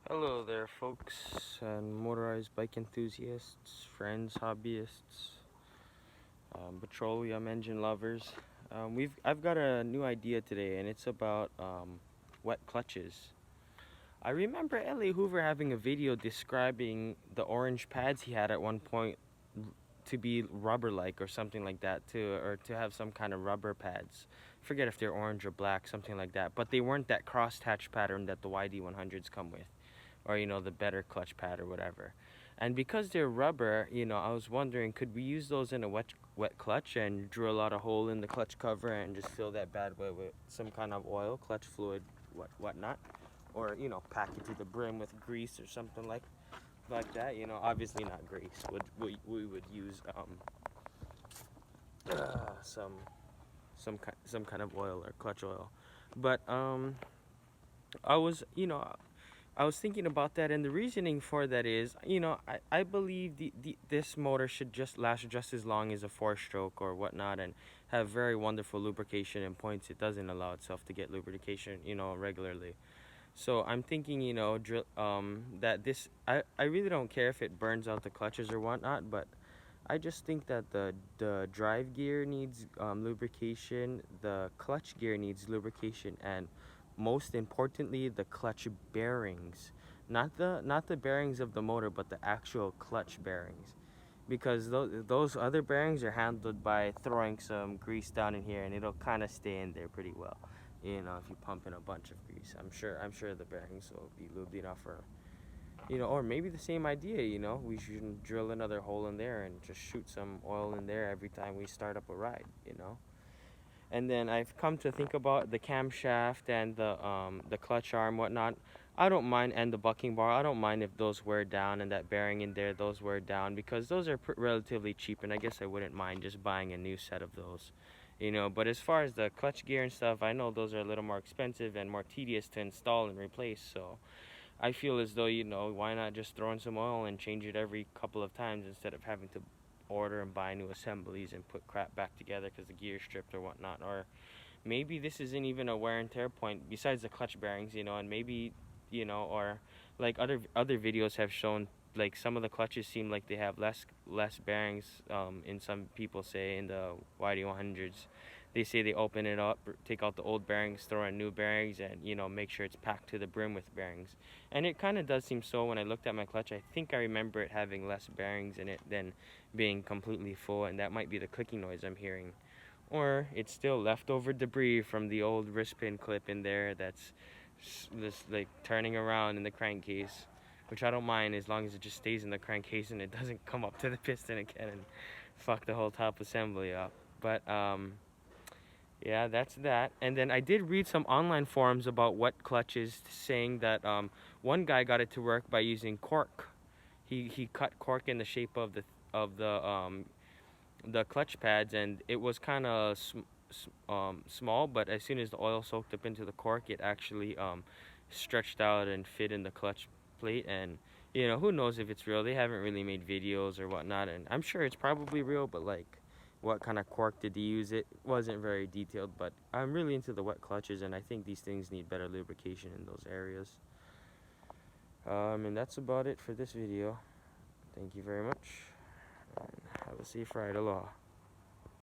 Hello there, folks, and motorized bike enthusiasts, friends, hobbyists, petroleum engine lovers. I've got a new idea today, and it's about wet clutches. I remember Ellie Hoover having a video describing the orange pads he had at one point to be rubber-like or something like that, or to have some kind of rubber pads. Forget if they're orange or black, something like that. But they weren't that cross-hatch pattern that the YD100s come with, or the better clutch pad or whatever. And because they're rubber, I was wondering, could we use those in a wet clutch and drill out a hole in the clutch cover and just fill that bad boy with some kind of oil, clutch fluid, whatnot, or pack it to the brim with grease or something like that. Obviously not grease. We would use some some kind of oil or clutch oil. But I was you know I was thinking about that, and the reasoning for that is, I believe this motor should just last just as long as a four-stroke or whatnot, and have very wonderful lubrication and points. It doesn't allow itself to get lubrication, regularly. So I'm thinking, that I really don't care if it burns out the clutches or whatnot, but I just think that the drive gear needs lubrication, the clutch gear needs lubrication, and most importantly, the clutch bearings. Not the bearings of the motor, but the actual clutch bearings. Because those other bearings are handled by throwing some grease down in here, and it'll kind of stay in there pretty well. If you pump in a bunch of grease, I'm sure the bearings will be lubed enough for, or maybe the same idea, we should drill another hole in there and just shoot some oil in there every time we start up a ride. And then I've come to think about the camshaft and the clutch arm, whatnot. I don't mind, and the bucking bar. I don't mind if those wear down, and that bearing in there, those wear down, because those are relatively cheap, and I guess I wouldn't mind just buying a new set of those. But as far as the clutch gear and stuff, I know those are a little more expensive and more tedious to install and replace. So I feel as though, why not just throw in some oil and change it every couple of times instead of having to order and buy new assemblies and put crap back together because the gear stripped or whatnot. Or maybe this isn't even a wear and tear point besides the clutch bearings, and maybe, or like other videos have shown, like some of the clutches seem like they have less bearings. In some people say in the YD100s, they say they open it up, take out the old bearings, throw in new bearings, and make sure it's packed to the brim with bearings. And it kind of does seem so. When I looked at my clutch, I think I remember it having less bearings in it than being completely full, and that might be the clicking noise I'm hearing. Or it's still leftover debris from the old wrist pin clip in there that's just like turning around in the crankcase, which I don't mind as long as it just stays in the crankcase and it doesn't come up to the piston again and fuck the whole top assembly up. But yeah, that's that. And then I did read some online forums about wet clutches, saying that one guy got it to work by using cork. He cut cork in the shape of the clutch pads, and it was kind of small, but as soon as the oil soaked up into the cork, it actually stretched out and fit in the clutch plate. And who knows if it's real? They haven't really made videos or whatnot, and I'm sure it's probably real, but like, what kind of cork did he use? It wasn't very detailed, but I'm really into the wet clutches, and I think these things need better lubrication in those areas. And that's about it for this video. Thank you very much, and have a safe ride. Aloha.